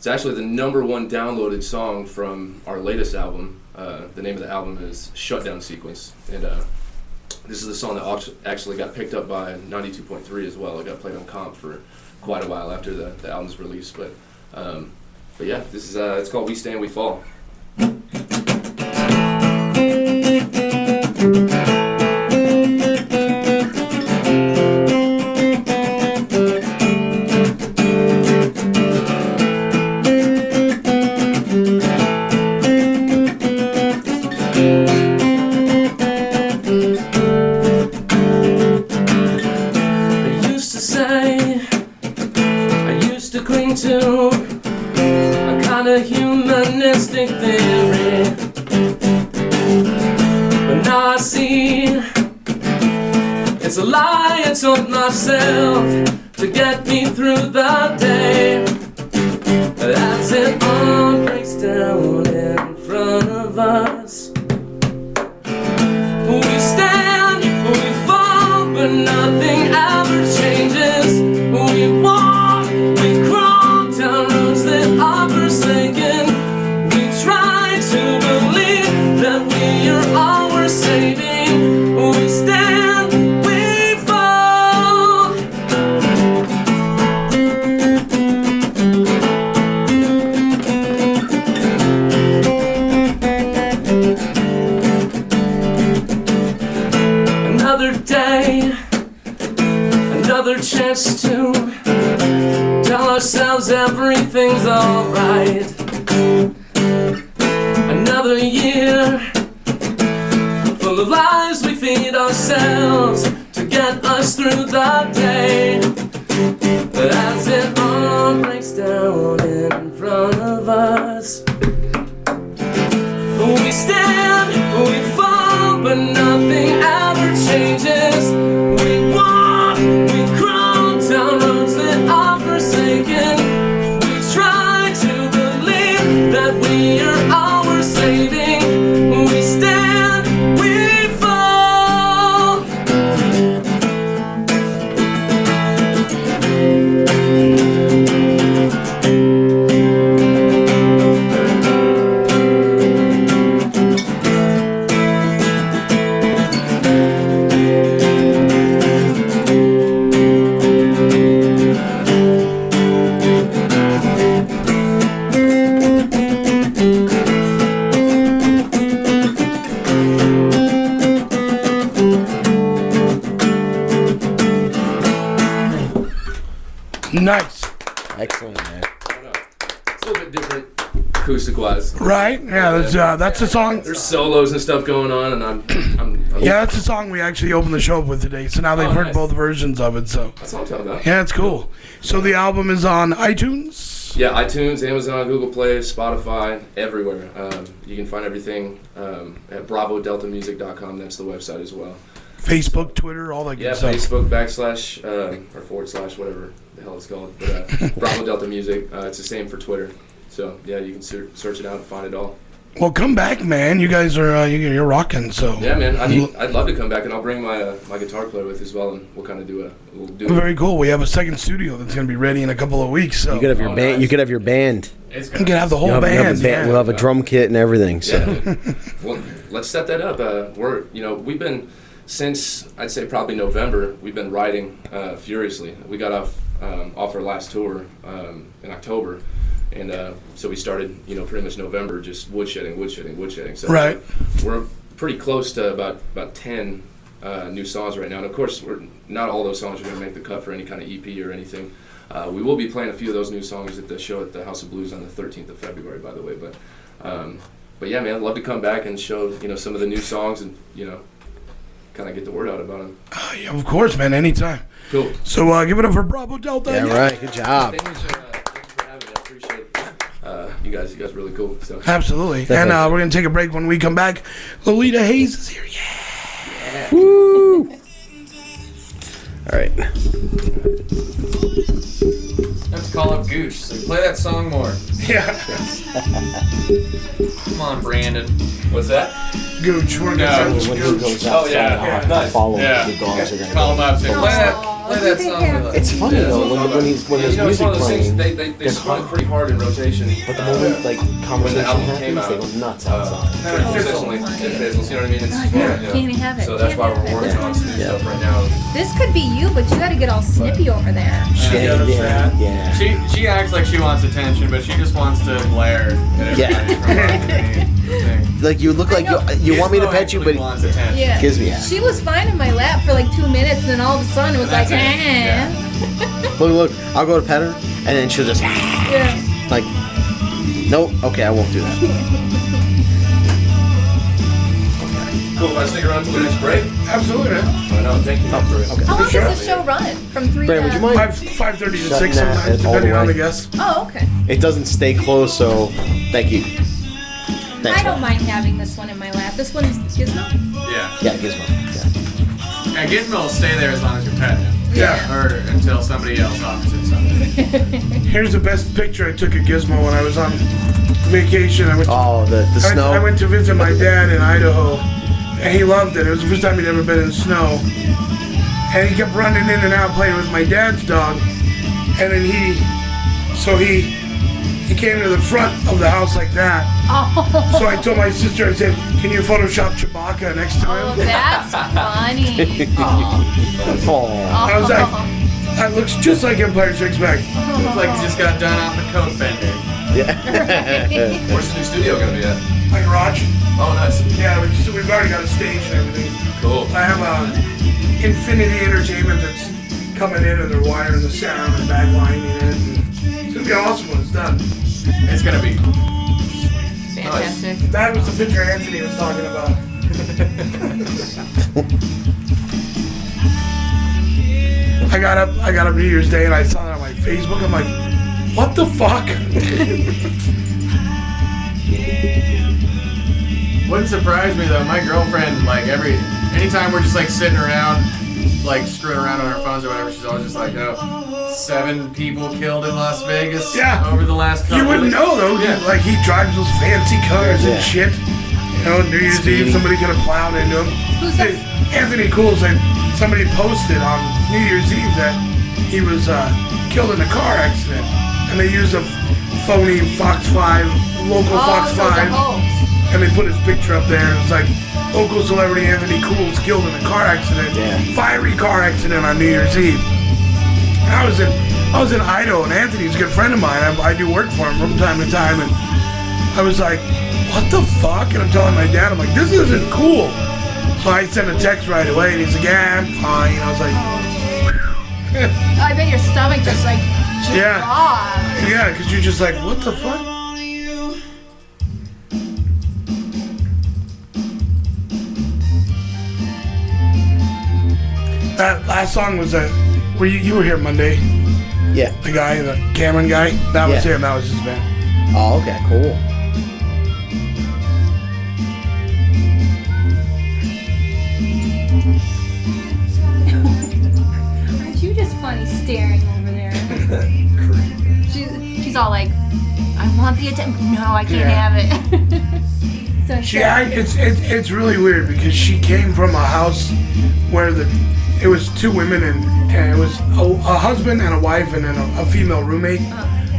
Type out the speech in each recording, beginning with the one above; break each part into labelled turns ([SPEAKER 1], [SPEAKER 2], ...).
[SPEAKER 1] It's actually the #1 downloaded song from our latest album. The name of the album is Shutdown Sequence. And this is the song that actually got picked up by 92.3 as well. It got played on comp for quite a while after the album's release. But yeah, this is it's called We Stand, We Fall. To a kind of humanistic theory, but now I see it's a lie I told myself to get me through the day. As it all breaks down in front of us, we stand, we fall, but nothing ever changes. We walk, we crawl down roads that are forsaken. We try to believe that we are all we're saving. We stand, we fall. Another day, another chance to tell ourselves everything's alright. Another year full of lies we feed ourselves to get us through the day. As it all breaks down in front of us, we stand, we fall, but nothing ever changes. We walk, we crawl down roads that are forsaken. We try to believe that we are all we're saving. We stand, we fall.
[SPEAKER 2] Nice.
[SPEAKER 3] Excellent, man.
[SPEAKER 1] It's a little bit different acoustic-wise.
[SPEAKER 2] Right? Yeah, that's a song.
[SPEAKER 1] There's solos and stuff going on, and I'm
[SPEAKER 2] Yeah, that's a song we actually opened the show up with today. So now they've heard
[SPEAKER 1] nice.
[SPEAKER 2] both versions of it. So
[SPEAKER 1] That's what I'm talking about.
[SPEAKER 2] yeah, it's cool. So the album is on iTunes.
[SPEAKER 1] Yeah, iTunes, Amazon, Google Play, Spotify, everywhere. You can find everything at bravodeltamusic.com. That's the website as well.
[SPEAKER 2] Facebook, Twitter, all that
[SPEAKER 1] Yeah,
[SPEAKER 2] good stuff.
[SPEAKER 1] Facebook / or / whatever the hell it's called. But Bravo Delta Music. It's the same for Twitter. So yeah, you can search it out and find it all.
[SPEAKER 2] Well, come back, man. You guys are you're rocking. So
[SPEAKER 1] Yeah, man. I'd love to come back, and I'll bring my my guitar player with as well, and we'll kind of do
[SPEAKER 2] very cool. We have a second studio that's gonna be ready in a couple of weeks. So
[SPEAKER 3] You could have your band.
[SPEAKER 1] nice.
[SPEAKER 3] You could have your band.
[SPEAKER 2] you can have the whole
[SPEAKER 3] You'll have
[SPEAKER 2] band.
[SPEAKER 3] a band. We'll have a drum kit and everything. So
[SPEAKER 1] Yeah. Well, let's set that up. We've been since I'd say probably November. We've been writing furiously. We got off our last tour in October. And so we started, pretty much November, just woodshedding. So
[SPEAKER 2] Right.
[SPEAKER 1] we're pretty close to about 10 new songs right now. And of course, not all those songs are going to make the cut for any kind of EP or anything. We will be playing a few of those new songs at the show at the House of Blues on the 13th of February, by the way. But yeah, man, I'd love to come back and show some of the new songs and kind of get the word out about them.
[SPEAKER 2] Yeah, of course, man. Anytime.
[SPEAKER 1] Cool.
[SPEAKER 2] So give it up for Bravo Delta.
[SPEAKER 3] yeah, right. Good job.
[SPEAKER 1] Thank you for having me. I appreciate it. You guys are really cool. So.
[SPEAKER 2] Absolutely.
[SPEAKER 3] Definitely.
[SPEAKER 2] And we're going to take a break. When we come back, Lolita Haze is here. Yeah.
[SPEAKER 3] Woo! All right.
[SPEAKER 4] Let's call up Gooch. So play that song more.
[SPEAKER 2] Yeah.
[SPEAKER 4] Come on, Brandon.
[SPEAKER 1] What's that?
[SPEAKER 2] Gooch. We're going to
[SPEAKER 4] No.
[SPEAKER 2] send
[SPEAKER 3] When he
[SPEAKER 2] Gooch.
[SPEAKER 3] goes outside,
[SPEAKER 1] yeah.
[SPEAKER 3] I'll have to
[SPEAKER 1] Nice.
[SPEAKER 3] follow him.
[SPEAKER 4] Yeah.
[SPEAKER 3] The dogs are going to
[SPEAKER 4] Call him up. Say, play that. Play that song for like.
[SPEAKER 3] It's funny though when there's
[SPEAKER 4] You know, it's
[SPEAKER 3] music
[SPEAKER 4] one of those
[SPEAKER 3] playing.
[SPEAKER 4] things, they spun it pretty hard in rotation.
[SPEAKER 3] But the moment like conversation
[SPEAKER 4] album came
[SPEAKER 3] happens,
[SPEAKER 4] out,
[SPEAKER 3] they go nuts outside.
[SPEAKER 4] Consistently, it fizzles, you know what I mean? It's,
[SPEAKER 5] Yeah, can't have it.
[SPEAKER 4] So that's why we're working on some new stuff right now.
[SPEAKER 5] This could be you, but you got to get all snippy over there.
[SPEAKER 3] Yeah.
[SPEAKER 4] She acts like she wants attention, but she just wants to glare at everybody.
[SPEAKER 3] Like you look like you want me to pet you, but
[SPEAKER 4] wants attention.
[SPEAKER 5] Yeah.
[SPEAKER 3] gives me.
[SPEAKER 5] She was fine in my lap for like 2 minutes, and then all of a sudden it was like,
[SPEAKER 4] That's it.
[SPEAKER 3] Look, I'll go to pet her, and then she'll just
[SPEAKER 5] Yeah.
[SPEAKER 3] like, nope, okay, I won't do that.
[SPEAKER 4] Cool, if I stick around till the next break?
[SPEAKER 2] Absolutely, man.
[SPEAKER 4] I know, thank you for it.
[SPEAKER 3] Okay.
[SPEAKER 5] How long
[SPEAKER 2] Sure.
[SPEAKER 5] does the show run? From 3
[SPEAKER 3] Brandon, would you
[SPEAKER 5] to...
[SPEAKER 3] mind?
[SPEAKER 2] 5:30 to
[SPEAKER 3] Shutting
[SPEAKER 2] 6
[SPEAKER 3] that
[SPEAKER 2] sometimes,
[SPEAKER 3] all the
[SPEAKER 2] depending on
[SPEAKER 3] way.
[SPEAKER 2] the guest.
[SPEAKER 5] Oh, okay.
[SPEAKER 3] It doesn't stay closed, so thank you. Thanks.
[SPEAKER 5] I don't mind having this one in my lap. This one's Gizmo?
[SPEAKER 4] Yeah.
[SPEAKER 3] Yeah, Gizmo. Yeah.
[SPEAKER 4] And Gizmo will stay there as long as you're petting him.
[SPEAKER 2] Yeah.
[SPEAKER 4] Or until somebody else offers it something.
[SPEAKER 2] Here's the best picture I took of Gizmo when I was on vacation. I went to,
[SPEAKER 3] Oh, the snow.
[SPEAKER 2] I went to visit my dad in Idaho, and he loved it. It was the first time he'd ever been in snow. And he kept running in and out playing with my dad's dog. And then he came to the front of the house like that.
[SPEAKER 5] Oh,
[SPEAKER 2] So I told my sister, I said, can you Photoshop Chewbacca next to
[SPEAKER 5] oh
[SPEAKER 2] him?
[SPEAKER 5] that's funny. Oh.
[SPEAKER 3] Oh.
[SPEAKER 2] I was like, that looks just like Empire Strikes Back.
[SPEAKER 4] Looks like he just got done off the coat bender.
[SPEAKER 3] Yeah.
[SPEAKER 4] Where's the new studio gonna be at?
[SPEAKER 2] My garage.
[SPEAKER 4] Oh, nice.
[SPEAKER 2] Yeah, we've already got a stage and everything.
[SPEAKER 4] Cool.
[SPEAKER 2] I have Infinity Entertainment that's coming in and they're wiring the sound and backlining it. And it's gonna be awesome when it's done.
[SPEAKER 4] It's gonna be.
[SPEAKER 5] Fantastic.
[SPEAKER 2] That was the picture Anthony was talking about. I got up New Year's Day and I saw that on my Facebook. I'm like, what the fuck?
[SPEAKER 4] Wouldn't surprise me though. My girlfriend, like anytime we're just like sitting around, like screwing around on our phones or whatever, she's always just like, oh, 7 people killed in Las Vegas over the last couple
[SPEAKER 2] You wouldn't
[SPEAKER 4] weeks.
[SPEAKER 2] know though.
[SPEAKER 4] Yeah.
[SPEAKER 2] Like he drives those fancy cars
[SPEAKER 3] Yeah.
[SPEAKER 2] and shit. You know, New Year's
[SPEAKER 3] Speedy.
[SPEAKER 2] Eve somebody could have plowed into him.
[SPEAKER 5] Who's that?
[SPEAKER 2] Anthony Cool said somebody posted on New Year's Eve that he was killed in a car accident, and they used a phony Fox 5, local Fox
[SPEAKER 5] so it's a
[SPEAKER 2] 5,
[SPEAKER 5] hoax.
[SPEAKER 2] and they put his picture up there, and it's like local celebrity Anthony Cool's killed in a car accident,
[SPEAKER 3] Yeah.
[SPEAKER 2] fiery car accident on New Year's Eve. And I was in Idaho, and Anthony's a good friend of mine. I do work for him from time to time, and I was like, what the fuck? And I'm telling my dad, I'm like, this isn't cool. So I sent a text right away, and he's like, yeah, I'm fine. And I was like,
[SPEAKER 5] I bet your stomach just like
[SPEAKER 2] Yeah.
[SPEAKER 5] dropped.
[SPEAKER 2] yeah, because you're just like, what the fuck? That last song was you were here Monday,
[SPEAKER 3] Yeah.
[SPEAKER 2] the guy, the Cameron guy. That was
[SPEAKER 3] Yeah.
[SPEAKER 2] him. That was his band.
[SPEAKER 3] Oh, okay, cool.
[SPEAKER 5] Aren't you just funny staring over there? She's all like, I want the attention. No, I can't
[SPEAKER 2] Yeah.
[SPEAKER 5] have it. So
[SPEAKER 2] It's really weird because she came from a house where it was 2 women and it was a husband and a wife and then a female roommate.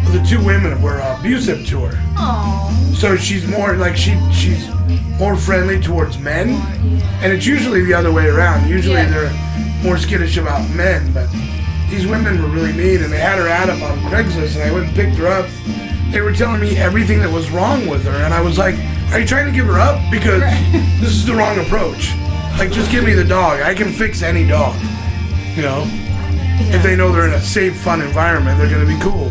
[SPEAKER 2] But the 2 women were abusive to her.
[SPEAKER 5] Oh.
[SPEAKER 2] So she's more like she's more friendly towards men, and it's usually the other way around. Usually
[SPEAKER 5] Yeah.
[SPEAKER 2] they're more skittish about men, but these women were really mean, and they had her ad up on Craigslist, and I went and picked her up. They were telling me everything that was wrong with her, and I was like, "Are you trying to give her up? Because this is the wrong approach. Like, just give me the dog. I can fix any dog. You know, if they know they're in a safe, fun environment, they're gonna be cool."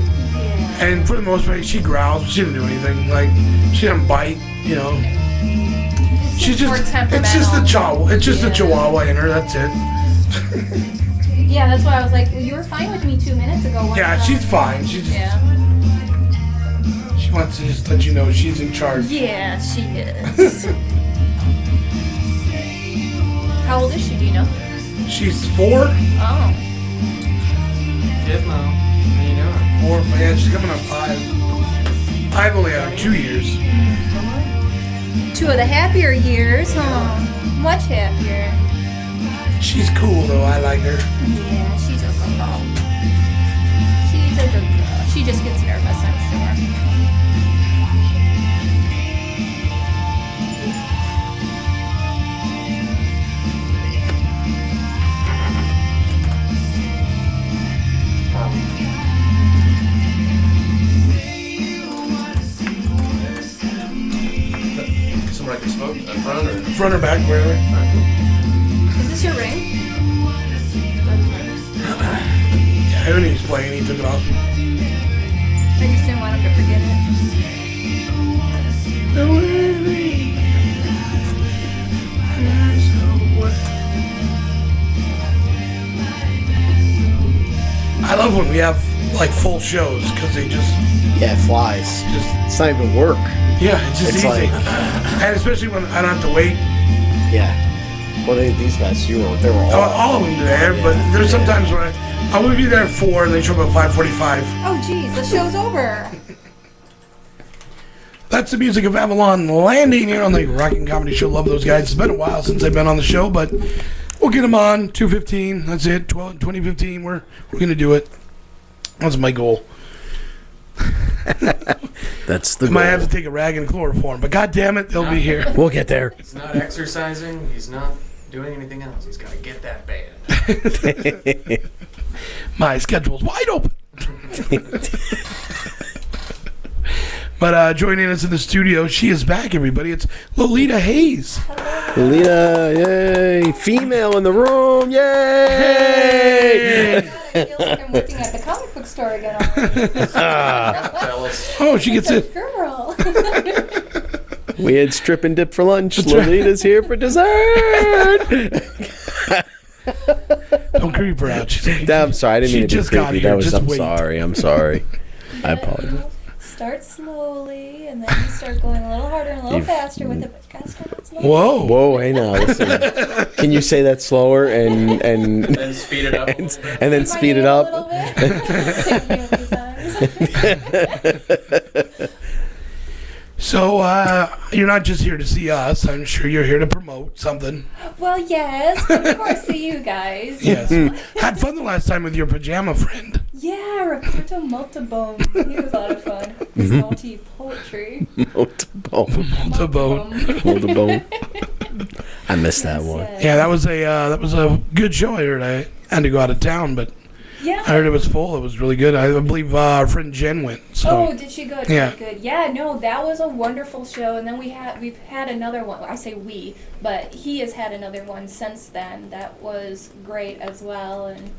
[SPEAKER 2] And for the most part, she growls. She didn't do anything. Like, she didn't bite. You know, she's
[SPEAKER 5] more
[SPEAKER 2] just. It's just the chihuahua. It's just the chihuahua in her. That's it.
[SPEAKER 5] Yeah, that's why I was like, well, you were fine with me 2 minutes ago. Why
[SPEAKER 2] Yeah,
[SPEAKER 5] not?
[SPEAKER 2] she's fine. She just.
[SPEAKER 5] Yeah.
[SPEAKER 2] She wants to just let you know she's in charge.
[SPEAKER 5] Yeah, she is. How old is she? Do you know?
[SPEAKER 2] She's 4.
[SPEAKER 5] Oh.
[SPEAKER 4] Gizmo, how you doing?
[SPEAKER 2] 4. Yeah, she's coming on 5. I've only had her 2 years.
[SPEAKER 5] 2 of the happier years, huh? Much happier.
[SPEAKER 2] She's cool though. I like her.
[SPEAKER 5] Yeah, she's a just gets nervous, I'm sure.
[SPEAKER 4] Somewhere I can smoke? In front or?
[SPEAKER 2] Front or back, wherever.
[SPEAKER 5] Is this your ring?
[SPEAKER 2] Yeah, when he was playing, he took it off.
[SPEAKER 5] I just didn't want him to forget it.
[SPEAKER 2] I love when we have like full shows because they just
[SPEAKER 3] Yeah, it flies. It's not even work.
[SPEAKER 2] yeah, it's just
[SPEAKER 3] It's
[SPEAKER 2] easy,
[SPEAKER 3] like-
[SPEAKER 2] and especially when I don't have to wait.
[SPEAKER 3] Yeah. Well, these guys, they were
[SPEAKER 2] All of them there, but there's sometimes where I would be there at 4 and they show up at 5:45.
[SPEAKER 5] Oh, geez, the show's over.
[SPEAKER 2] That's the music of Avalon Landing here on the Rockin' Comedy Show. Love those guys. It's been a while since they've been on the show, but we'll get them on 2:15. That's it. 2015. We're gonna do it. That's my goal.
[SPEAKER 3] That's the
[SPEAKER 2] I might have to take a rag and chloroform, but god damn it, they'll be here.
[SPEAKER 3] We'll get there.
[SPEAKER 4] He's not exercising. He's not doing anything else. He's got to get that band.
[SPEAKER 2] My schedule's wide open. But joining us in the studio, she is back, everybody. It's Lolita Haze.
[SPEAKER 3] Lolita, yay! Female in the room, yay!
[SPEAKER 5] I feel like I'm working at the comic book store again already.
[SPEAKER 4] Fellas.
[SPEAKER 2] Oh, she gets it.
[SPEAKER 5] Girl.
[SPEAKER 3] We had strip and dip for lunch. Lolita's here for dessert.
[SPEAKER 2] Don't creep her out.
[SPEAKER 3] I'm sorry, I didn't
[SPEAKER 2] She
[SPEAKER 3] mean to
[SPEAKER 2] just
[SPEAKER 3] be
[SPEAKER 2] got
[SPEAKER 3] creepy.
[SPEAKER 2] here,
[SPEAKER 3] That was.
[SPEAKER 2] just
[SPEAKER 3] I'm
[SPEAKER 2] wait.
[SPEAKER 3] sorry. I'm sorry. I apologize.
[SPEAKER 5] Start slowly, and then you start going a little harder and a little faster with it, but you gotta start out slowly.
[SPEAKER 2] Whoa.
[SPEAKER 3] Whoa, hey now, listen. Can you say that slower and
[SPEAKER 4] Then speed it up a little bit.
[SPEAKER 3] and then
[SPEAKER 5] My
[SPEAKER 3] speed it
[SPEAKER 5] name a
[SPEAKER 3] up?
[SPEAKER 5] little bit. Take me a few times.
[SPEAKER 2] So, you're not just here to see us. I'm sure you're here to promote something.
[SPEAKER 5] Well, yes, but of course, see you guys.
[SPEAKER 2] Yes. Had fun the last time with your pajama friend.
[SPEAKER 5] Yeah, Roberto Multibone. He was a lot of fun. His multi poetry.
[SPEAKER 3] Multiple.
[SPEAKER 2] Multibone.
[SPEAKER 3] I missed that one.
[SPEAKER 2] Yeah, that was a good show. I heard I had to go out of town, but
[SPEAKER 5] Yeah.
[SPEAKER 2] I heard it was full. It was really good. I believe our friend Jen went. So.
[SPEAKER 5] Oh, did she go?
[SPEAKER 2] Yeah.
[SPEAKER 5] Good. Yeah, no, that was a wonderful show. And then we've had another one. I say we, but he has had another one since then. That was great as well. And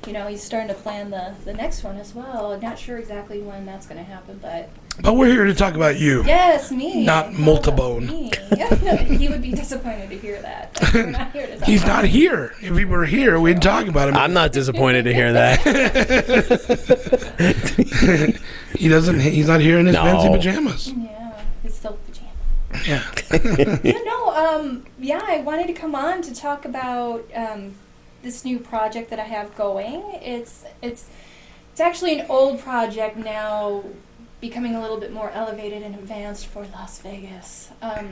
[SPEAKER 5] you know, he's starting to plan the next one as well. Not sure exactly when that's going to happen, but
[SPEAKER 2] But we're here to talk about you.
[SPEAKER 5] yes, me.
[SPEAKER 2] Not
[SPEAKER 5] It's all about
[SPEAKER 2] Multibone.
[SPEAKER 5] me. He would be disappointed to hear that. We're not here to talk
[SPEAKER 2] He's
[SPEAKER 5] about
[SPEAKER 2] not here. If he were here, we'd talk about him.
[SPEAKER 3] I'm not disappointed to hear that.
[SPEAKER 2] He's not here in his
[SPEAKER 3] No.
[SPEAKER 2] fancy pajamas.
[SPEAKER 5] Yeah, his silk pajamas.
[SPEAKER 2] Yeah.
[SPEAKER 5] I wanted to come on to talk about this new project that I have going. It's actually an old project now, becoming a little bit more elevated and advanced for Las Vegas. I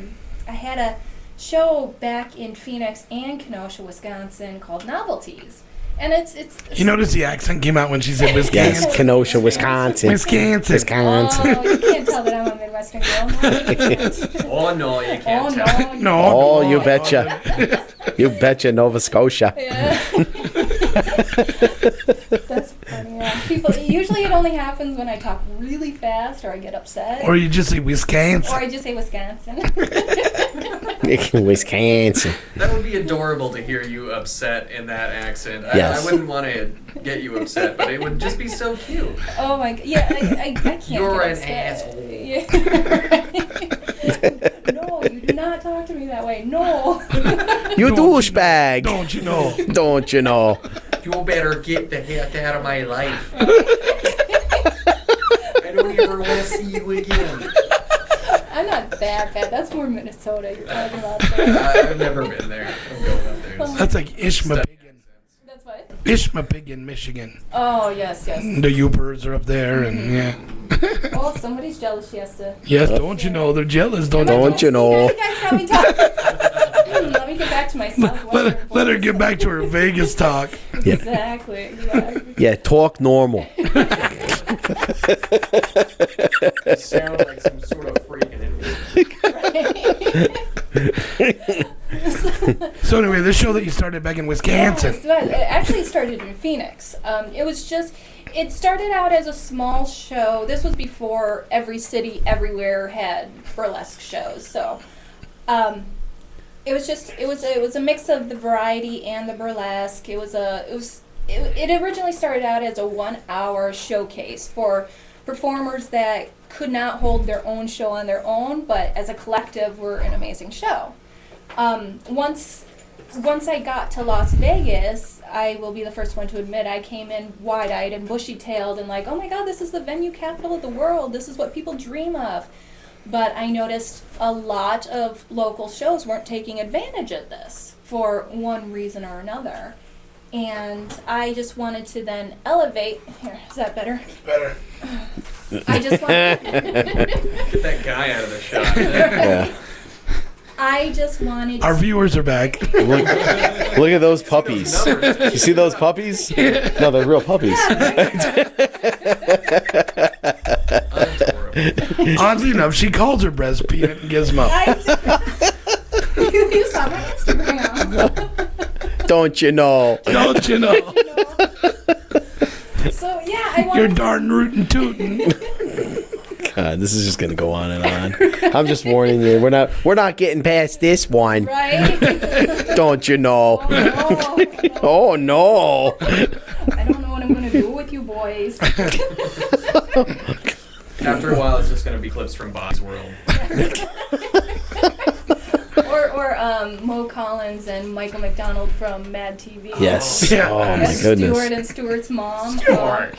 [SPEAKER 5] had a show back in Phoenix and Kenosha, Wisconsin, called Novelties, and it's
[SPEAKER 2] You notice the accent came out when she said Wisconsin.
[SPEAKER 3] Yes, Kenosha, Wisconsin.
[SPEAKER 2] Wisconsin.
[SPEAKER 3] Wisconsin.
[SPEAKER 5] Oh, you can't tell that I'm a Midwestern girl. No, you can't.
[SPEAKER 4] Oh, no, you
[SPEAKER 5] Oh
[SPEAKER 4] can't tell.
[SPEAKER 5] no.
[SPEAKER 2] No.
[SPEAKER 3] Oh,
[SPEAKER 2] no.
[SPEAKER 3] you betcha. You betcha, Nova Scotia.
[SPEAKER 5] Yeah. That's funny. Yeah. People usually it only happens when I talk really fast or I get upset.
[SPEAKER 2] Or you just say Wisconsin.
[SPEAKER 5] Or I just say Wisconsin.
[SPEAKER 3] Wisconsin.
[SPEAKER 4] That would be adorable to hear you upset in that accent.
[SPEAKER 3] Yes.
[SPEAKER 4] I wouldn't want to get you upset, but it would just be so cute.
[SPEAKER 5] Oh my god. Yeah, I can't
[SPEAKER 4] You're
[SPEAKER 5] get
[SPEAKER 4] an
[SPEAKER 5] upset.
[SPEAKER 4] asshole.
[SPEAKER 5] Yeah. No, you do not talk to me that way. No.
[SPEAKER 3] You douchebag.
[SPEAKER 2] Don't you know?
[SPEAKER 3] Don't you know?
[SPEAKER 4] You better get the heck out of my life. I don't ever want to see you again.
[SPEAKER 5] I'm not that bad. That's more Minnesota you're talking about. So.
[SPEAKER 4] I've never been there. I'm going up there.
[SPEAKER 2] That's like Ishmapigan.
[SPEAKER 5] That's what?
[SPEAKER 2] Ishmapigan, Michigan.
[SPEAKER 5] Oh, yes.
[SPEAKER 2] The Upers are up there, and yeah.
[SPEAKER 5] Oh, if somebody's jealous, she has to.
[SPEAKER 2] Yes, don't you know? They're jealous, don't
[SPEAKER 3] Don't you know?
[SPEAKER 5] You guys got me talking. Let me get back to myself.
[SPEAKER 2] Let her get back to her Vegas talk.
[SPEAKER 3] Yeah.
[SPEAKER 5] Exactly.
[SPEAKER 3] Yeah, talk normal.
[SPEAKER 4] You sound like some sort of freak in it.
[SPEAKER 2] So anyway, this show that you started back in Wisconsin.
[SPEAKER 5] It actually started in Phoenix. It started out as a small show. This was before every city everywhere had burlesque shows. So it was a mix of the variety and the burlesque. It originally started out as a 1-hour showcase for performers that could not hold their own show on their own, but as a collective were an amazing show. Once I got to Las Vegas, I will be the first one to admit I came in wide-eyed and bushy-tailed and like, oh my God, this is the venue capital of the world. This is what people dream of. But I noticed a lot of local shows weren't taking advantage of this for one reason or another. And I just wanted to then elevate. Here, is that better?
[SPEAKER 2] Better.
[SPEAKER 5] I just wanted.
[SPEAKER 4] Get that guy out of the shot.
[SPEAKER 3] Yeah.
[SPEAKER 5] I just wanted.
[SPEAKER 2] Our viewers are back.
[SPEAKER 3] Look at those puppies. You see those puppies? No, they're real puppies.
[SPEAKER 2] Oddly enough, she calls her breast Peanut and gives them up.
[SPEAKER 5] You saw my Instagram.
[SPEAKER 3] Don't you know?
[SPEAKER 2] Don't you know?
[SPEAKER 5] So yeah, I wanted.
[SPEAKER 2] You're darn rootin' tootin'.
[SPEAKER 3] God, this is just gonna go on and on. I'm just warning you. We're not getting past this one.
[SPEAKER 5] Right?
[SPEAKER 3] Don't you know?
[SPEAKER 5] Oh, no.
[SPEAKER 3] Oh no.
[SPEAKER 5] I don't know what I'm gonna do with you boys.
[SPEAKER 4] After a while, it's just going to be clips from Bob's World.
[SPEAKER 5] or Mo Collins and Michael McDonald from Mad TV.
[SPEAKER 3] Yes.
[SPEAKER 2] Yeah.
[SPEAKER 3] Oh my
[SPEAKER 5] As
[SPEAKER 3] goodness.
[SPEAKER 5] Stuart and Stuart's mom.
[SPEAKER 3] Stuart.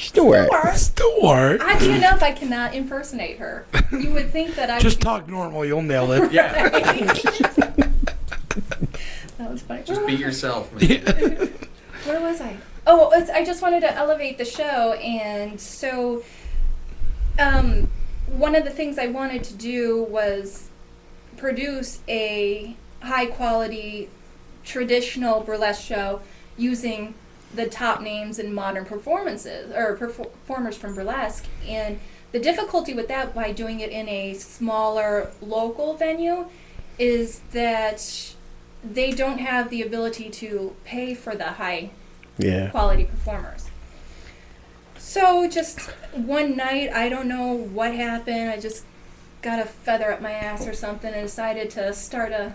[SPEAKER 2] Stuart.
[SPEAKER 5] Oddly enough, I cannot impersonate her. You would think that I
[SPEAKER 2] Just
[SPEAKER 5] would
[SPEAKER 2] talk normal, you'll nail it.
[SPEAKER 4] Yeah.
[SPEAKER 5] That was funny.
[SPEAKER 4] Just be yourself, man.
[SPEAKER 5] Where was I? Oh, I just wanted to elevate the show, and so one of the things I wanted to do was produce a high-quality traditional burlesque show using the top names in modern performances or performers from burlesque. And the difficulty with that, by doing it in a smaller local venue, is that they don't have the ability to pay for the high quality performers. So just one night, I don't know what happened, I just got a feather up my ass or something and decided to start a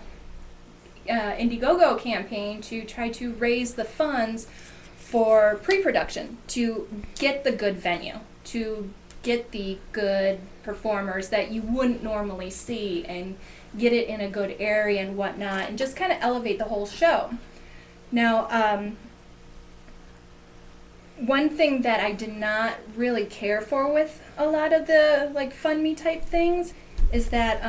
[SPEAKER 5] Indiegogo campaign to try to raise the funds for pre-production, to get the good venue, to get the good performers that you wouldn't normally see and get it in a good area and whatnot, and just kind of elevate the whole show. Now, one thing that I did not really care for with a lot of the like fund me type things is that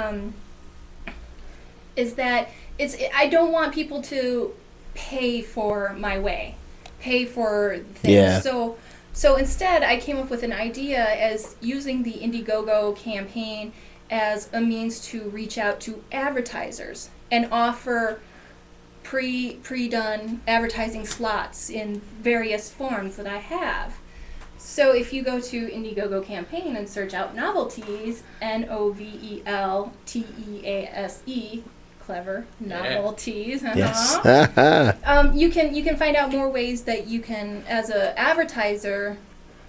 [SPEAKER 5] I don't want people to pay for my way, pay for things.
[SPEAKER 3] Yeah.
[SPEAKER 5] So instead, I came up with an idea as using the Indiegogo campaign as a means to reach out to advertisers and offer pre-done advertising slots in various forms that I have. So if you go to Indiegogo campaign and search out novelties, NOVELTEASE, clever, novelties.
[SPEAKER 3] Yes.
[SPEAKER 5] You can find out more ways that you can, as an advertiser,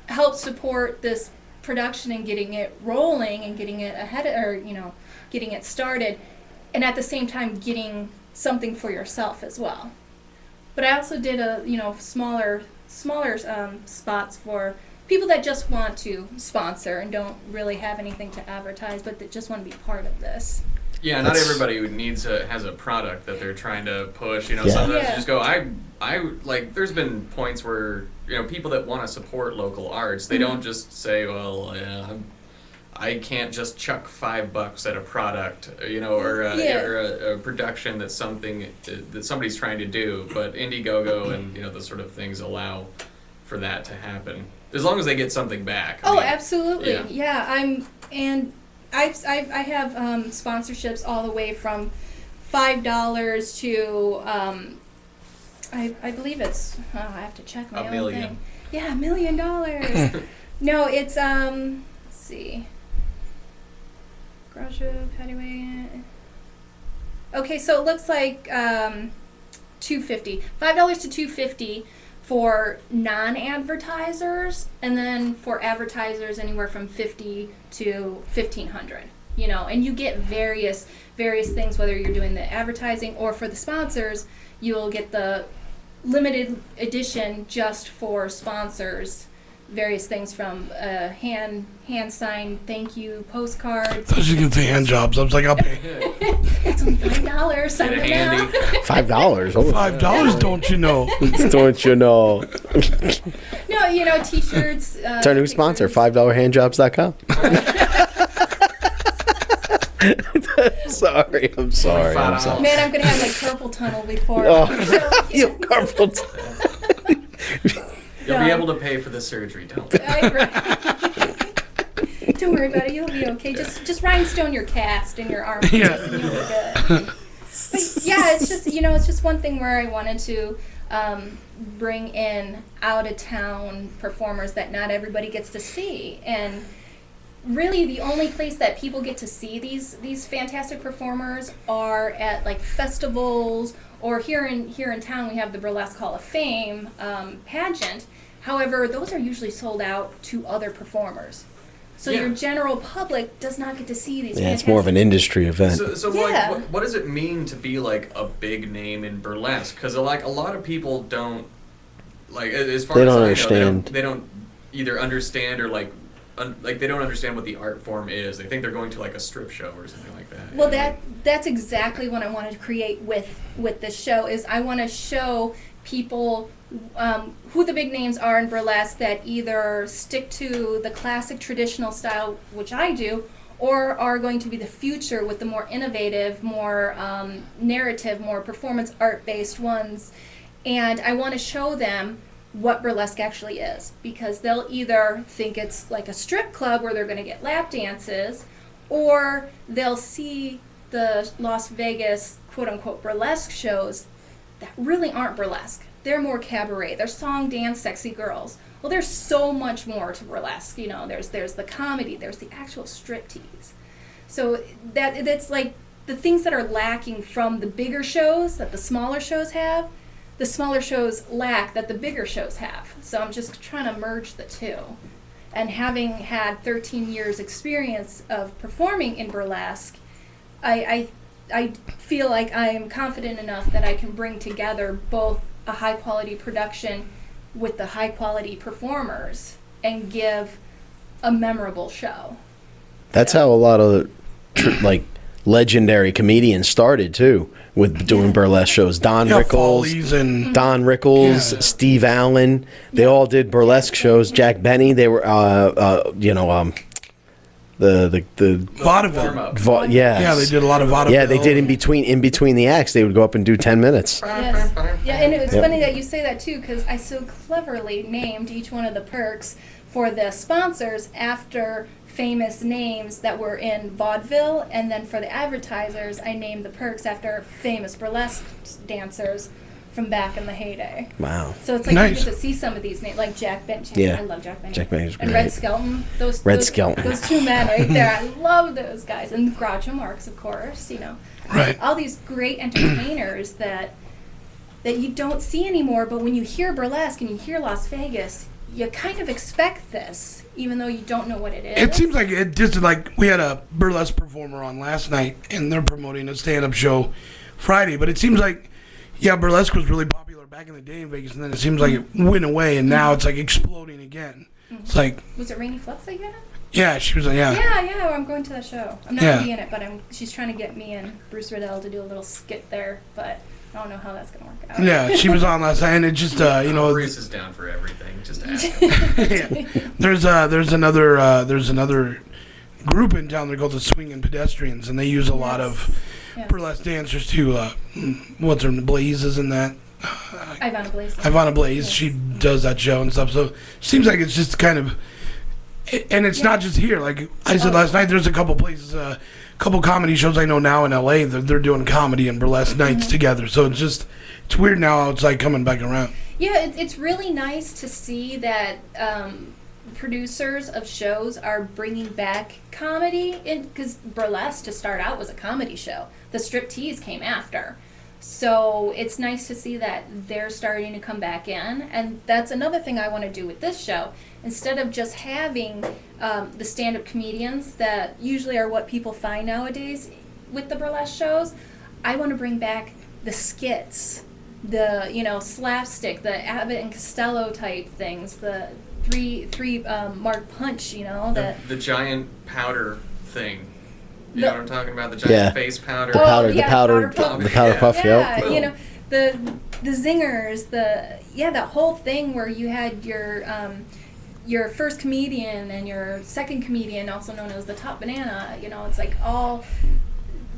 [SPEAKER 5] help support this production and getting it rolling and getting it ahead, or getting it started, and at the same time getting something for yourself as well. But I also did smaller spots for people that just want to sponsor and don't really have anything to advertise, but that just want to be part of this.
[SPEAKER 4] Yeah, not everybody who has a product that they're trying to push. Sometimes you just go, I like. There's been points where people that want to support local arts, they don't just say, well, I can't just chuck $5 at a product, or a production that's something that somebody's trying to do. But Indiegogo and the sort of things allow for that to happen, as long as they get something back.
[SPEAKER 5] Absolutely. Yeah, I have sponsorships all the way from $5 to I believe it's I have to check my own thing. Yeah, $1 million. No, it's let's see. Garage Pattyway. Okay, so it looks like $250. $5 to $250 for non-advertisers, and then for advertisers anywhere from $50 to $1,500. You know, and you get various things, whether you're doing the advertising or for the sponsors, you'll get the limited edition just for sponsors. Various things from hand signed thank you postcards.
[SPEAKER 2] I thought you were gonna say hand jobs. I was like, I'll pay.
[SPEAKER 5] It's only $5. Sign
[SPEAKER 4] Get it
[SPEAKER 5] it now.
[SPEAKER 4] handy.
[SPEAKER 3] $5. Oh,
[SPEAKER 2] $5, don't you know?
[SPEAKER 3] don't you know?
[SPEAKER 5] No, you know, T-shirts.
[SPEAKER 3] It's our new sponsor,
[SPEAKER 5] stickers.
[SPEAKER 3] $5handjobs.com. I'm sorry.
[SPEAKER 5] Man, I'm gonna have like carpal tunnel before.
[SPEAKER 3] Oh, you have carpal
[SPEAKER 4] You'll be able to pay for the surgery, don't
[SPEAKER 5] Don't worry about it. You'll be okay. Just rhinestone your cast in your arm.
[SPEAKER 2] Yeah.
[SPEAKER 5] And you'll be good. But yeah, it's just one thing where I wanted to bring in out of town performers that not everybody gets to see, and really the only place that people get to see these fantastic performers are at like festivals, or here in town we have the Burlesque Hall of Fame pageant. However, those are usually sold out to other performers. So your general public does not get to see these.
[SPEAKER 3] Yeah, it's more of an industry event.
[SPEAKER 4] So
[SPEAKER 5] Yeah.
[SPEAKER 4] like, what does it mean to be like a big name in burlesque? Because like a lot of people don't, like, as far
[SPEAKER 3] They
[SPEAKER 4] as
[SPEAKER 3] don't
[SPEAKER 4] I know,
[SPEAKER 3] understand.
[SPEAKER 4] they don't either understand or like they don't understand what the art form is. They think they're going to like a strip show or something like that.
[SPEAKER 5] Well, that's exactly what I wanted to create with this show. Is I want to show people who the big names are in burlesque that either stick to the classic traditional style, which I do, or are going to be the future with the more innovative, more narrative, more performance art-based ones. And I want to show them what burlesque actually is, because they'll either think it's like a strip club where they're going to get lap dances, or they'll see the Las Vegas quote-unquote burlesque shows that really aren't burlesque. They're more cabaret. They're song, dance, sexy girls. Well, there's so much more to burlesque. You know, there's the comedy, there's the actual striptease. So that's like the things that are lacking from the bigger shows that the smaller shows have. The smaller shows lack that the bigger shows have. So I'm just trying to merge the two. And having had 13 years experience of performing in burlesque, I feel like I am confident enough that I can bring together both a high quality production with the high quality performers and give a memorable show.
[SPEAKER 3] That's how a lot of like legendary comedians started too, with doing burlesque shows. Don Rickles, Steve Allen, they all did burlesque shows. Jack Benny, they were the
[SPEAKER 2] vaudeville.
[SPEAKER 3] Yeah,
[SPEAKER 2] they did a lot of vaudeville.
[SPEAKER 3] Yeah, they did in between the acts. They would go up and do 10 minutes.
[SPEAKER 5] Yes. Yeah, and it was funny that you say that too, because I so cleverly named each one of the perks for the sponsors after famous names that were in vaudeville, and then for the advertisers, I named the perks after famous burlesque dancers from back in the heyday.
[SPEAKER 3] Wow.
[SPEAKER 5] So it's like you get to see some of these names, like Jack Benny.
[SPEAKER 3] Yeah.
[SPEAKER 5] I love Jack Benny.
[SPEAKER 3] Jack Benny's
[SPEAKER 5] And
[SPEAKER 3] great.
[SPEAKER 5] Red Skelton. Those two men right there. I love those guys. And Groucho Marx, of course, you know.
[SPEAKER 2] Right.
[SPEAKER 5] All these great entertainers that you don't see anymore, but when you hear burlesque and you hear Las Vegas, you kind of expect this, even though you don't know what it is.
[SPEAKER 2] It seems like it just like we had a burlesque performer on last night, and they're promoting a stand-up show Friday. But it seems like, burlesque was really popular back in the day in Vegas, and then it seems like it went away, and now it's like exploding again. Mm-hmm. It's like,
[SPEAKER 5] was it Rainy Flux that you had?
[SPEAKER 2] Yeah, she was like,
[SPEAKER 5] Yeah, I'm going to that show. I'm not going to be in it, but she's trying to get me and Bruce Riddell to do a little skit there, but I don't know how that's going to work out.
[SPEAKER 2] Yeah, she was on last night, and it just,
[SPEAKER 4] Bruce is down for everything. Just ask him.
[SPEAKER 2] There's another group in town. They're called the Swinging Pedestrians, and they use a lot of burlesque dancers too. What's her name? Blaze is in that. Ivana Blaze. She does that show and stuff. So it seems like it's just kind of, and it's not just here. Like I said last night, there's a couple places, couple comedy shows I know now in LA. They're doing comedy and burlesque nights together. So it's weird now how it's like coming back around.
[SPEAKER 5] Yeah, it's really nice to see that producers of shows are bringing back comedy, because Burlesque to start out was a comedy show. The striptease came after. So it's nice to see that they're starting to come back in, and that's another thing I want to do with this show. Instead of just having the stand-up comedians that usually are what people find nowadays with the burlesque shows, I want to bring back the skits, the slapstick, the Abbott and Costello type things, the three Mark Punch,
[SPEAKER 4] the giant powder thing. You know what I'm talking about? The giant face powder.
[SPEAKER 3] The powder,
[SPEAKER 5] yeah,
[SPEAKER 3] the powder puff.
[SPEAKER 5] Yeah,
[SPEAKER 3] Yep.
[SPEAKER 5] The zingers, that whole thing where you had your first comedian and your second comedian, also known as the top banana. It's like all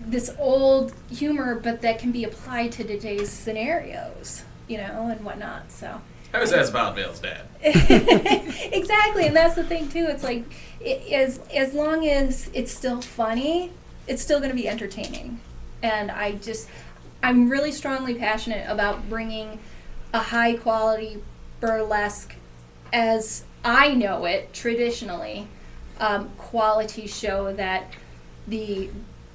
[SPEAKER 5] this old humor, but that can be applied to today's scenarios, and whatnot. So.
[SPEAKER 4] I was as vaudeville's dad.
[SPEAKER 5] Exactly, and that's the thing too. It's like, as long as it's still funny, it's still going to be entertaining. And I'm really strongly passionate about bringing a high quality burlesque, as I know it traditionally, quality show that the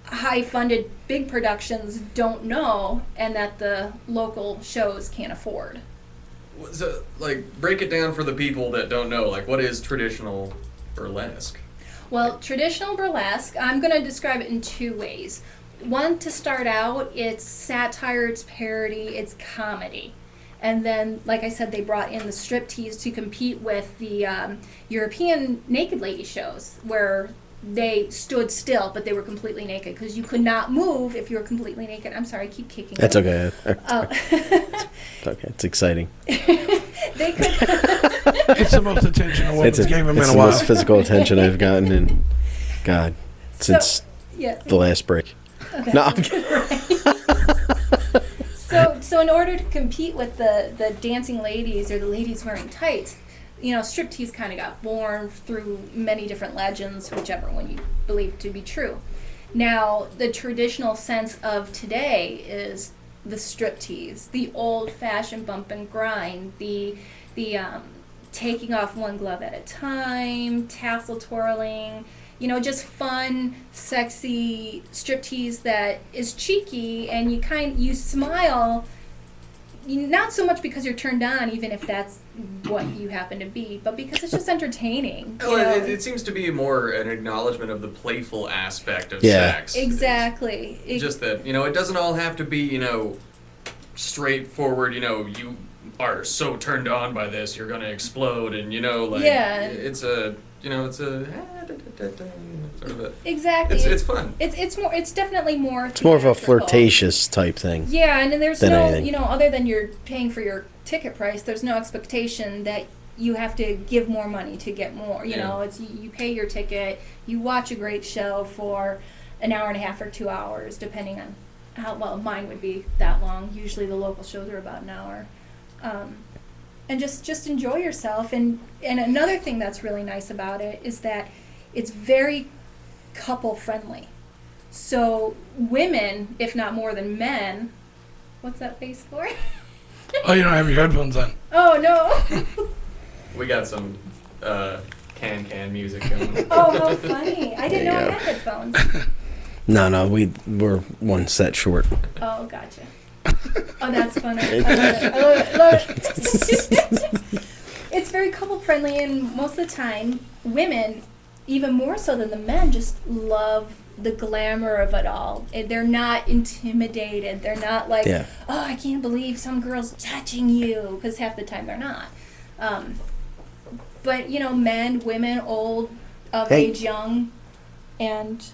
[SPEAKER 5] high funded big productions don't know, and that the local shows can't afford.
[SPEAKER 4] So, break it down for the people that don't know. What is traditional burlesque?
[SPEAKER 5] Well, traditional burlesque, I'm going to describe it in two ways. One, to start out, it's satire, it's parody, it's comedy. And then, like I said, they brought in the striptease to compete with the European naked lady shows, where they stood still, but they were completely naked, because you could not move if you were completely naked. I'm sorry, I keep kicking.
[SPEAKER 3] That's okay.
[SPEAKER 5] Oh.
[SPEAKER 3] It's okay. It's exciting.
[SPEAKER 5] They could.
[SPEAKER 2] It's the most attention a woman's gave him in a while.
[SPEAKER 3] It's the most physical attention I've gotten in, God, since the last break.
[SPEAKER 5] Okay.
[SPEAKER 3] No, I'm kidding.
[SPEAKER 5] So in order to compete with the dancing ladies, or the ladies wearing tights, striptease kind of got born through many different legends, whichever one you believe to be true. Now, the traditional sense of today is the striptease, the old-fashioned bump and grind, the taking off one glove at a time, tassel twirling, just fun, sexy striptease that is cheeky, and you smile. Not so much because you're turned on, even if that's what you happen to be, but because it's just entertaining.
[SPEAKER 4] It seems to be more an acknowledgement of the playful aspect of sex.
[SPEAKER 5] Exactly.
[SPEAKER 4] Just that, it doesn't all have to be, straightforward, you are so turned on by this, you're going to explode, and, it's a... it's a sort of a...
[SPEAKER 5] Exactly.
[SPEAKER 4] It's fun.
[SPEAKER 5] It's definitely more...
[SPEAKER 3] It's more of a flirtatious type thing.
[SPEAKER 5] Yeah, and then there's no,
[SPEAKER 3] anything.
[SPEAKER 5] Other than you're paying for your ticket price, there's no expectation that you have to give more money to get more. It's you pay your ticket, you watch a great show for an hour and a half or 2 hours, depending on how, well, mine would be that long. Usually the local shows are about an hour. And just enjoy yourself. And another thing that's really nice about it is that it's very couple friendly. So women, if not more than men, what's that face for?
[SPEAKER 2] Oh, you don't have your headphones on.
[SPEAKER 5] Oh, no.
[SPEAKER 4] We got some can music going.
[SPEAKER 5] Oh, how funny. I didn't know I had headphones.
[SPEAKER 3] No, we're one set short.
[SPEAKER 5] Oh, gotcha. Oh, that's funny. I love it. It's very couple friendly, and most of the time, women, even more so than the men, just love the glamour of it all. They're not intimidated. They're not like, oh, I can't believe some girl's touching you, because half the time they're not. But, men, women, old, of age, young, and...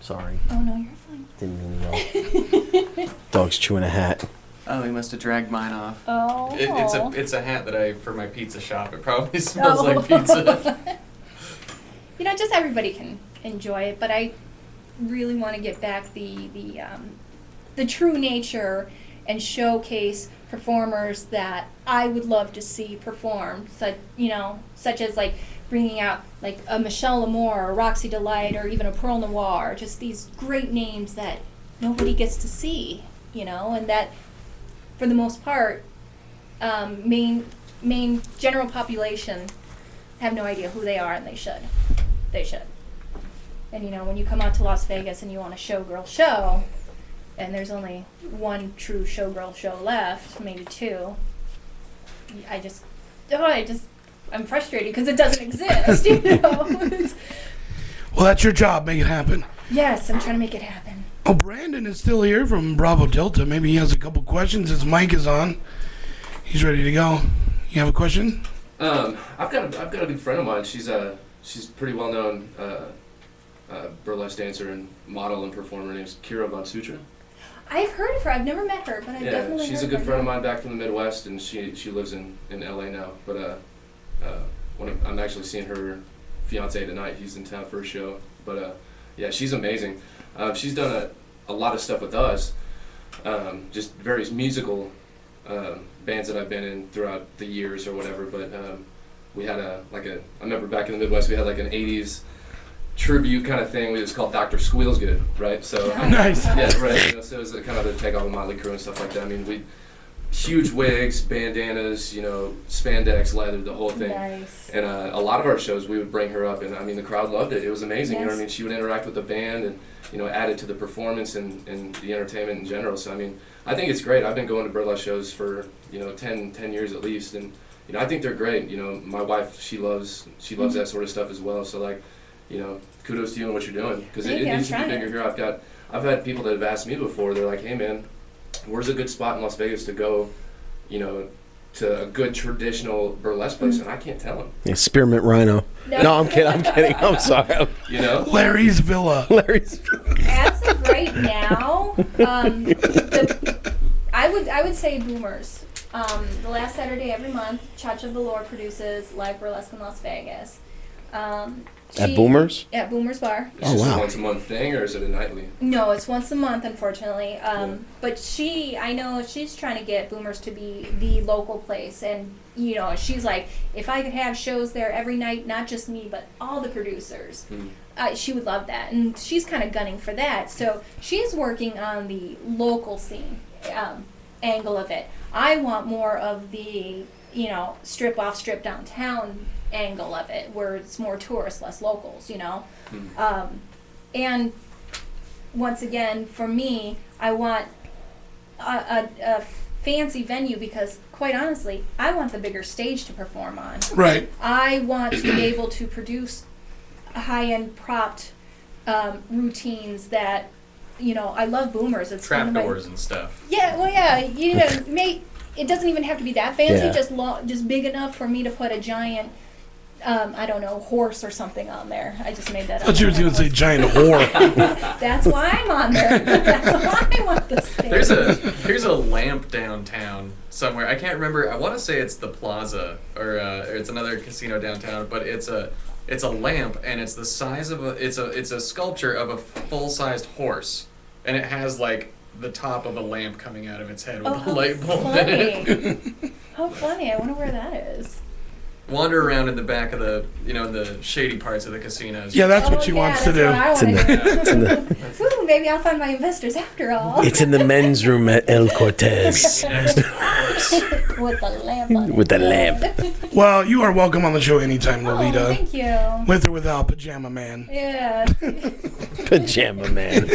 [SPEAKER 3] Sorry.
[SPEAKER 5] Oh, no, you're fine.
[SPEAKER 3] Didn't mean to yell. Dog's chewing a hat.
[SPEAKER 4] Oh, he must have dragged mine off.
[SPEAKER 5] Oh.
[SPEAKER 4] It's a hat that for my pizza shop. It probably smells like pizza.
[SPEAKER 5] Just everybody can enjoy it, but I really want to get back the true nature and showcase performers that I would love to see perform, such as bringing out a Michelle L'Amour or Roxy Delight or even a Pearl Noir, just these great names that nobody gets to see, and that for the most part, main general population have no idea who they are, and they should. They should. And you know, when you come out to Las Vegas and you want a showgirl show, and there's only one true showgirl show left, maybe two, I'm frustrated because it doesn't exist, you know?
[SPEAKER 2] Well, that's your job. Make it happen.
[SPEAKER 5] Yes, I'm trying to make it happen.
[SPEAKER 2] Oh, Brandon is still here from Bravo Delta. Maybe he has a couple questions. His mic is on. He's ready to go. You have a question?
[SPEAKER 1] I've got a good friend of mine. She's pretty well known burlesque dancer and model and performer. Her name's Kira Von Sutra.
[SPEAKER 5] I've heard of her. I've never met her, but I've definitely
[SPEAKER 1] she's
[SPEAKER 5] heard
[SPEAKER 1] a good
[SPEAKER 5] of
[SPEAKER 1] friend of
[SPEAKER 5] her.
[SPEAKER 1] mine back from the Midwest, and she lives in LA now. But I'm actually seeing her fiance tonight. He's in town for a show. But yeah, she's amazing. She's done a lot of stuff with us, just various musical bands that I've been in throughout the years or whatever. But we had I remember back in the Midwest, we had like an 80s tribute kind of thing. We was called Dr. Squeals Good, right? So
[SPEAKER 2] Nice.
[SPEAKER 1] yeah, right. You know, so it was kind of the takeoff of Motley Crue and stuff like that. I mean, we huge wigs, bandanas, you know, spandex, leather, the whole thing.
[SPEAKER 5] Nice.
[SPEAKER 1] And a lot of our shows, we would bring her up, and I mean, the crowd loved it. It was amazing.
[SPEAKER 5] Yes.
[SPEAKER 1] You know what I mean? She would interact with the band, and you know, add it to the performance and the entertainment in general. So I mean, I think it's great. I've been going to burlesque shows for 10 years at least, and you know, I think they're great. You know, my wife, she loves that sort of stuff as well. So like, you know, kudos to you and what you're doing, because it needs to be bigger here. I've had people that have asked me before. They're like, hey man, where's a good spot in Las Vegas to go, you know, to a good traditional burlesque place? And I can't tell them.
[SPEAKER 3] Yeah, Spearmint Rhino. No, I'm kidding. I'm sorry.
[SPEAKER 1] You know,
[SPEAKER 2] Larry's Villa.
[SPEAKER 5] As of right now, I would say Boomers. The last Saturday every month, Cha-Cha Velour produces live burlesque in Las Vegas.
[SPEAKER 3] At Boomers?
[SPEAKER 5] At Boomers Bar.
[SPEAKER 1] it's just a once a month thing, or is it a nightly?
[SPEAKER 5] No, it's once a month, unfortunately. But I know she's trying to get Boomers to be the local place, and you know, she's like, if I could have shows there every night, not just me, but all the producers, she would love that, and she's kind of gunning for that. So she's working on the local scene angle of it. I want more of the, you know, strip downtown angle of it, where it's more tourists, less locals, you know. And once again, for me, I want a fancy venue, because quite honestly, I want the bigger stage to perform on.
[SPEAKER 2] Right.
[SPEAKER 5] I want to be able to produce high-end propped routines that, you know, I love Boomers. It's
[SPEAKER 4] Trapdoors and stuff.
[SPEAKER 5] Yeah, well, yeah, you know, it doesn't even have to be that fancy.
[SPEAKER 3] Yeah.
[SPEAKER 5] Just big enough for me to put a giant, I don't know, horse or something on there. I just made that up.
[SPEAKER 2] I thought you were going to say giant whore.
[SPEAKER 5] That's why I'm on there. That's why I want the stage.
[SPEAKER 4] There's a lamp downtown somewhere. I can't remember. I want to say it's the Plaza, or it's another casino downtown. But it's a lamp, and it's the size of it's a sculpture of a full-sized horse, and it has like the top of a lamp coming out of its head with a light bulb in it.
[SPEAKER 5] How funny! I wonder where that is.
[SPEAKER 4] Wander around in the back of the, you know, the shady parts of the casinos.
[SPEAKER 2] Yeah, that's what she wants to do.
[SPEAKER 5] That's what I want to do. Ooh, maybe I'll find my investors after all.
[SPEAKER 3] It's in the men's room at El Cortez.
[SPEAKER 5] With the lamp on it.
[SPEAKER 3] With the lamp.
[SPEAKER 2] Well, you are welcome on the show anytime, Lolita.
[SPEAKER 5] Oh, thank you.
[SPEAKER 2] With or without Pajama Man.
[SPEAKER 5] Yeah.
[SPEAKER 3] Pajama Man.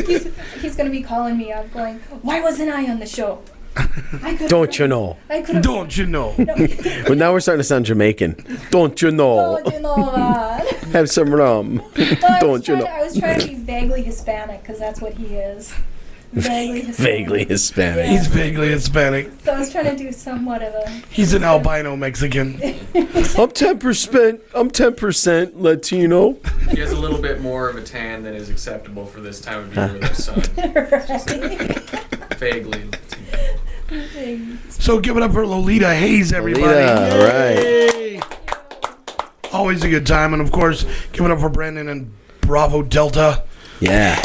[SPEAKER 5] He's going to be calling me up going, why wasn't I on the show?
[SPEAKER 3] Don't you know?
[SPEAKER 2] Don't you know?
[SPEAKER 3] Well, now we're starting to sound Jamaican. Don't you know?
[SPEAKER 5] Don't you know, man?
[SPEAKER 3] Have some rum. Don't you know?
[SPEAKER 5] I was trying to be vaguely Hispanic, because that's what he is. Vaguely Hispanic.
[SPEAKER 3] Vaguely Hispanic.
[SPEAKER 2] He's vaguely Hispanic.
[SPEAKER 5] So I was trying to do somewhat of a...
[SPEAKER 2] He's an albino Mexican.
[SPEAKER 3] I'm 10% Latino.
[SPEAKER 4] He has a little bit more of a tan than is acceptable for this time of year with the sun.
[SPEAKER 5] Right.
[SPEAKER 4] Vaguely.
[SPEAKER 2] So give it up for Lolita Haze, everybody.
[SPEAKER 3] Lolita,
[SPEAKER 2] Yay! Always a good time. And of course, give it up for Brandon and Bravo Delta.
[SPEAKER 3] Yeah.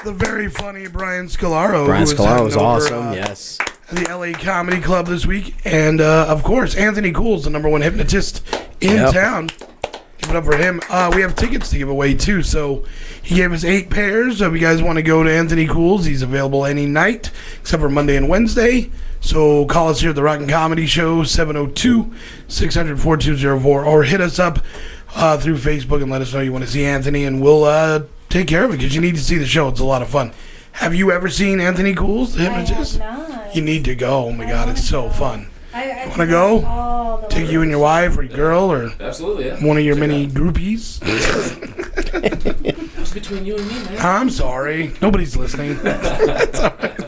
[SPEAKER 2] The very funny Brian Scalaro.
[SPEAKER 3] Brian
[SPEAKER 2] who
[SPEAKER 3] Scalaro was
[SPEAKER 2] heading over,
[SPEAKER 3] awesome, yes.
[SPEAKER 2] At the LA Comedy Club this week. And of course, Anthony Cool's the #1 hypnotist in town. Give it up for him. We have tickets to give away too. So he gave us 8 pairs. So if you guys want to go to Anthony Cool's, he's available any night except for Monday and Wednesday. So call us here at the Rock and Comedy Show, 702-600-4204, or hit us up through Facebook and let us know you want to see Anthony, and we'll take care of it because you need to see the show. It's a lot of fun. Have you ever seen Anthony Cool's, the Hypnotist?
[SPEAKER 5] I have not.
[SPEAKER 2] You need to go. Oh my God, it's so fun.
[SPEAKER 5] I
[SPEAKER 2] Want to go? Take you and your wife or your girl or
[SPEAKER 1] Absolutely, yeah.
[SPEAKER 2] one of your many groupies.
[SPEAKER 1] That's between you and me, man.
[SPEAKER 2] I'm sorry. Nobody's listening. That's all right.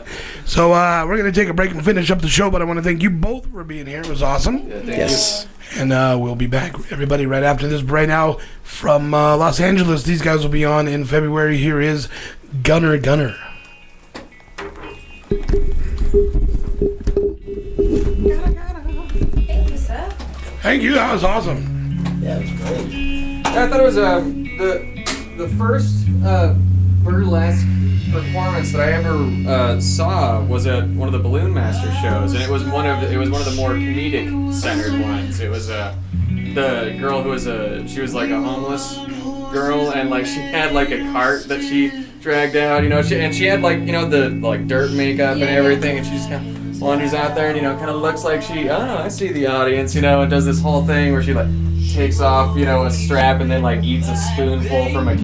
[SPEAKER 2] So we're going to take a break and finish up the show, but I want to thank you both for being here. It was awesome.
[SPEAKER 1] Yeah, thank
[SPEAKER 3] Yes.
[SPEAKER 2] And we'll be back, everybody, right after this. But right now, from Los Angeles, these guys will be on in February. Here is Gunner Gunner.
[SPEAKER 5] Thank you, sir.
[SPEAKER 2] Thank you. That was awesome.
[SPEAKER 3] Yeah, it was great.
[SPEAKER 4] I thought it was the first burlesque performance that I ever saw was at one of the Balloon Master shows, and it was one of the more comedic centered ones. It was the girl who was she was like a homeless girl, and like she had like a cart that she dragged out, you know, she had like, you know, the like dirt makeup and everything, and she just kind of wanders out there and, you know, kind of looks like she, oh, I see the audience, you know, and does this whole thing where she like takes off, you know, a strap and then like eats a spoonful from a